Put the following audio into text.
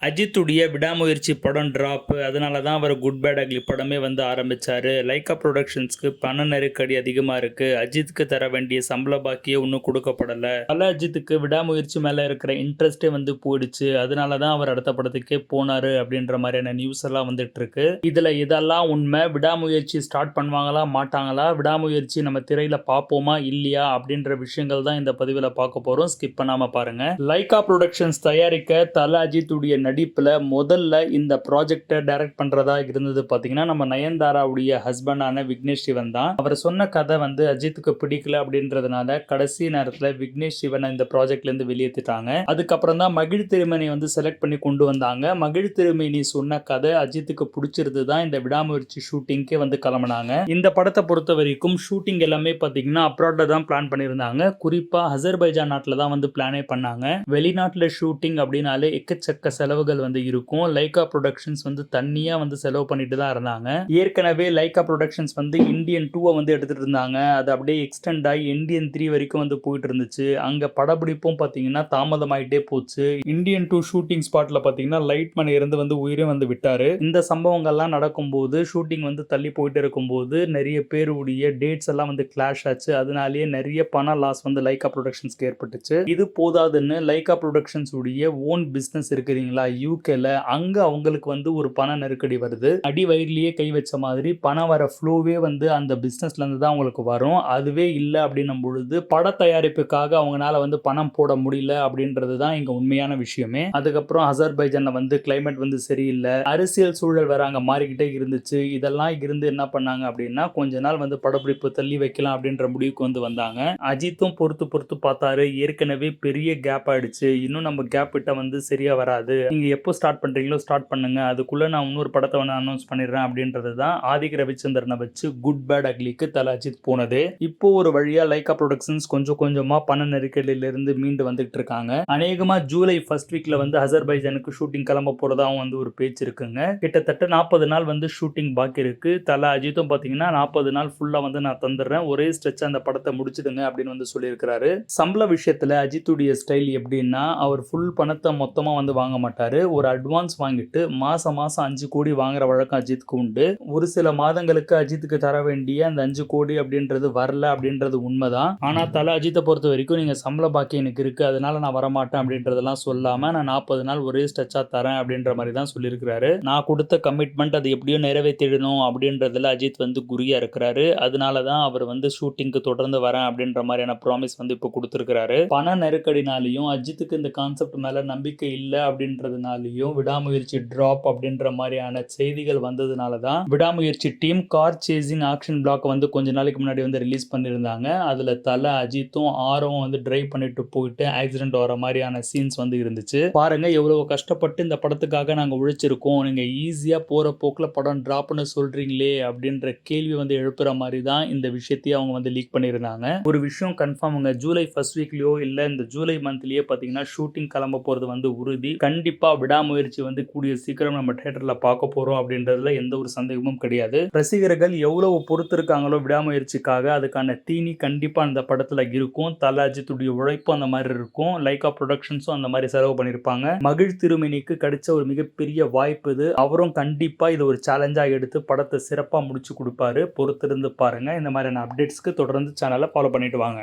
அஜித்துடைய விடாமுயற்சி படம் டிராப். அதனால தான் அவர் குட் பேட் அக்லி படமே வந்து ஆரம்பிச்சாரு. லைக்கா புரொடக்ஷன்ஸ்க்கு பண நெருக்கடி அதிகமாக இருக்கு. அஜித்துக்கு தர வேண்டிய சம்பள பாக்கியே இன்னும் கொடுக்கப்படலை. அஜித்துக்கு விடாமுயற்சி மேலே இருக்கிற இன்ட்ரெஸ்டே வந்து போயிடுச்சு. அதனால தான் அவர் அடுத்த படத்துக்கே போனாரு அப்படின்ற மாதிரியான நியூஸ் எல்லாம் வந்துட்டு இருக்கு. இதுல இதெல்லாம் உண்மை. விடாமுயற்சி ஸ்டார்ட் பண்ணுவாங்களா மாட்டாங்களா, விடாமுயற்சி நம்ம திரையில பார்ப்போமா இல்லையா அப்படின்ற விஷயங்கள் தான் இந்த பதிவில் பார்க்க போறோம். ஸ்கிப் பண்ணாம பாருங்க. லைக்கா புரொடக்ஷன்ஸ் தயாரிக்க தல அஜித்துடைய நடிப்புல முதல்ல இந்த ப்ராஜெக்டை டைரக்ட் பண்றதா இருந்தது பாத்தீங்கன்னா நம்ம நயன்தாராவுடைய ஹஸ்பண்டான விக்னேஷ் சிவன் தான். அவர் சொன்ன கதை வந்து அஜித்துக்கு பிடிக்கல அப்படின்றதுனால கடைசி நேரத்துல விக்னேஷ் சிவனை இந்த ப்ராஜெக்ட்ல இருந்து வெளியேற்றிட்டாங்க. அதுக்கப்புறம் தான் மகிழ் திருமணி வந்து செலக்ட் பண்ணி கொண்டு வந்தாங்க. மகிழ் திருமணி சொன்ன கதை அஜித்துக்கு பிடிச்சிருந்து தான் இந்த விடாமுயற்சி ஷூட்டிங்கே வந்து கிளம்பினாங்க. இந்த படத்தை பொறுத்த வரைக்கும் ஷூட்டிங் எல்லாமே பாத்தீங்கன்னா அப்ராட்ல தான் பிளான் பண்ணியிருந்தாங்க. குறிப்பா அசர்பைஜான் நாட்டில் தான் வந்து பிளானே பண்ணாங்க. வெளிநாட்டுல ஷூட்டிங் அப்படின்னாலே எக்கச்சக்க செலவுகள் வந்து இருக்கும். லைக்கா ப்ரொடக்ஷன்ஸ் வந்து தனியா வந்து செலவு பண்ணிட்டு தான் இருந்தாங்க. ஏற்கனவே லைக்கா ப்ரொடக்ஷன்ஸ் வந்து இந்தியன் 2 வந்து எடுத்துட்டு இருந்தாங்க. அது அப்படியே எக்ஸ்டெண்ட் ஆகி இந்தியன் 3 வரைக்கும் வந்து போயிட்டு இருந்துச்சு. அங்க படப்பிடிப்பும் பாத்தீங்கன்னா தாமதமாயிட்டே போச்சு. இந்தியன் 2 ஷூட்டிங் ஸ்பாட்ல பாத்தீங்கன்னா லைட் மணி இருந்து வந்து உயிரே வந்து விட்டாரு. இந்த சம்பவங்கள்லாம் நடக்கும்போது ஷூட்டிங் வந்து தள்ளி போயிட்டு இருக்கும்போது நிறைய பேருடைய டேட்ஸ் எல்லாம் வந்து கிளாஷ் ஆச்சு. அதனாலேயே நிறைய பண லாஸ் வந்து லைக்கா ப்ரொடக்ஷன்ஸ்க்கு ஏற்பட்டுச்சு. இது போதாதுன்னு லைக்கா ப்ரொடக்ஷன்ஸ் உடைய ஓன் பிசினஸ் இருக்குறீங்களா யூகேல, அங்க அவங்களுக்கு வந்து ஒரு பண நெருக்கடி வருது. அடி வயிறுலயே கை வச்ச மாதிரி பணம் வர ஃப்ளோவே வந்து அந்த பிசினஸ்ல இருந்து தான் அவங்களுக்கு வரும். அதுவே இல்லை அப்படின்னும் பொழுது பட தயாரிப்புக்காக அவங்களால வந்து பணம் போட முடியல அப்படின்றது தான் இங்க உண்மையான விஷயமே. அதுக்கப்புறம் அசர்பைஜான்ல வந்து கிளைமேட் வந்து சரியில்லை, அரசியல் சூழல் வேற அங்க மாறிக்கிட்டே இருந்துச்சு. இதெல்லாம் இருந்து என்ன பண்ணாங்க அப்படின்னா கொஞ்ச நாள் வந்து படப்பிடிப்பு தள்ளி வைக்கலாம் அப்படின்ற முடிவுக்கு வந்து வந்தாங்க. அஜித்தும் பொறுத்து பொறுத்து பார்த்தாரு. ஏற்கனவே பெரிய கேப் ஆயிடுச்சு. இன்னும் நம்ம கேப் விட்டா வந்து சரியா வராது. நீங்க எப்போ ஸ்டார்ட் பண்றீங்களோ ஸ்டார்ட் பண்ணுங்க. அதுக்குள்ள நான் இன்னொரு படத்தை வந்து அனௌன்ஸ் பண்ணிடுறேன் அப்படின்றது தான் ஆதிக் ரவிச்சந்திரனை வச்சு குட் பேட் அக்லிக்கு தல அஜித் போனது. இப்போ ஒரு வழியா லைக்கா ப்ரொடக்ஷன்ஸ் கொஞ்சம் கொஞ்சமா பண நெருக்கடியில இருந்து மீண்டு வந்துட்டு இருக்காங்க. அநேகமா ஜூலை ஃபர்ஸ்ட் வீக்ல வந்து அசர்பைஜானுக்கு ஷூட்டிங் கிளம்ப போறதாவும் வந்து ஒரு பேச்சு இருக்குங்க. கிட்டத்தட்ட 40 நாள் வந்து ஷூட்டிங் பாக்கி இருக்கு. தல அஜித்தும் பாத்தீங்கன்னா 40 நாள் ஃபுல்லா வந்து நான் தந்துடுறேன், ஒரே ஸ்ட்ரெச் அந்த படத்தை முடிச்சிடுங்க அப்படின்னு வந்து சொல்லியிருக்கிறாரு. சம்பள விஷயத்துல அஜித்துடைய ஸ்டைல் எப்படின்னா அவர் ஃபுல் பணத்தை மொத்தமா வந்து வாங்க மாட்டாரு. ஒரு அட்வான்ஸ் வாங்கிட்டு மாசம் மாசம் 5 கோடி வாங்குற வழக்கம் அஜித்துக்கு உண்டு. ஒரு சில மாதங்களுக்கு அஜித்துக்கு தர வேண்டிய அந்த 5 கோடி அப்படின்றது வரல அப்படின்றது உண்மைதான். ஆனா தல அஜித்தை பொறுத்த வரைக்கும் நீங்க சம்பள பாக்கி எனக்கு இருக்கு அதனால நான் வரமாட்டேன் அப்படின்றதெல்லாம் சொல்லாம நான் 40 நாள் ஒரே ஸ்ட்ரெச்சா தரேன் அப்படின்ற மாதிரி தான் சொல்லியிருக்கிறாரு. நான் கொடுத்த கமிட்மெண்ட் அது எப்படியோ நிறைவேற்றிடணும் அப்படின்றதுல அஜித் வந்து குறியா இருக்கிறாரு. அதனால தான் அவர் வந்து ஷூட்டிங்க்கு தொடர்ந்து வரேன் அப்படின்ற மாதிரியான ப்ராமிஸ் வந்து இப்போ கொடுத்திருக்கிறாரு. பண நெருக்கடினாலையும் அஜித்துக்கு இந்த கான்செப்ட் மேல நம்பிக்கை இல்லை அப்படின்றதுனாலையும் விடாமுயற்சி டிராப் அப்படின்ற மாதிரியான செய்திகள் வந்ததுனால தான் விடாமுயற்சி team car chasing action block வந்து கொஞ்ச நாளைக்கு முன்னாடி வந்து ரிலீஸ் பண்ணியிருந்தாங்க. அதுல தல அஜித்தும் ஆரம் வந்து டிரைவ் பண்ணிட்டு போயிட்டு ஆக்சிடென்ட் வர மாதிரியான சீன்ஸ் வந்து இருந்துச்சு. பாருங்க எவ்வளவு கஷ்டப்பட்டு இந்த படத்துக்காக நாங்க உழைச்சிருக்கோம், நீங்க ஈஸியா போற போக்குல படம் டிராப்னு சொல்றீங்களே அப்படின்ற கேள்வி வந்து எழுப்புற மாதிரி தான் இந்த விஷயத்தையே அவங்க வந்து லீக் பண்ணியிருந்தாங்க. ஒரு விஷயம் கன்ஃபார்முங்க, ஜூலை ஃபர்ஸ்ட் வீக்லயோ இல்ல இந்த ஜூலை மந்த்லயே பாத்தீங்கன்னா ஷூட்டிங் கிளம்ப போறது வந்து உறுதி. கண்டிப்பா விடாமுயற்சி வந்து கூடிய சீக்கிரம் நம்ம தியேட்டர்ல பார்க்க போறோம் அப்படின்றதுல எந்த ஒரு சந்தேகமும் கிடையாது. ரசிகர்கள் எவ்வளவு பொறுத்திருக்காங்களோ விடாமுயற்சிக்காக அதுக்கான தீனி கண்டிப்பா அந்த படத்துல இருக்கும். தல அஜித்துடைய உழைப்பு அந்த மாதிரி இருக்கும். லைக்கா ப்ரொடக்ஷன்ஸும் அந்த மாதிரி செலவு பண்ணிருப்பாங்க. மகிழ் திருமணிக்கு கிடைச்ச ஒரு மிகப்பெரிய வாய்ப்பு இது. அவரும் கண்டிப்பா இது ஒரு சேலஞ்சா எடுத்து படத்தை சிறப்பா முடிச்சு கொடுப்பாரு. பொறுத்திருந்து பாருங்க. இந்த மாதிரியான அப்டேட்ஸ்க்கு தொடர்ந்து சேனலை ஃபாலோ பண்ணிட்டு வாங்க.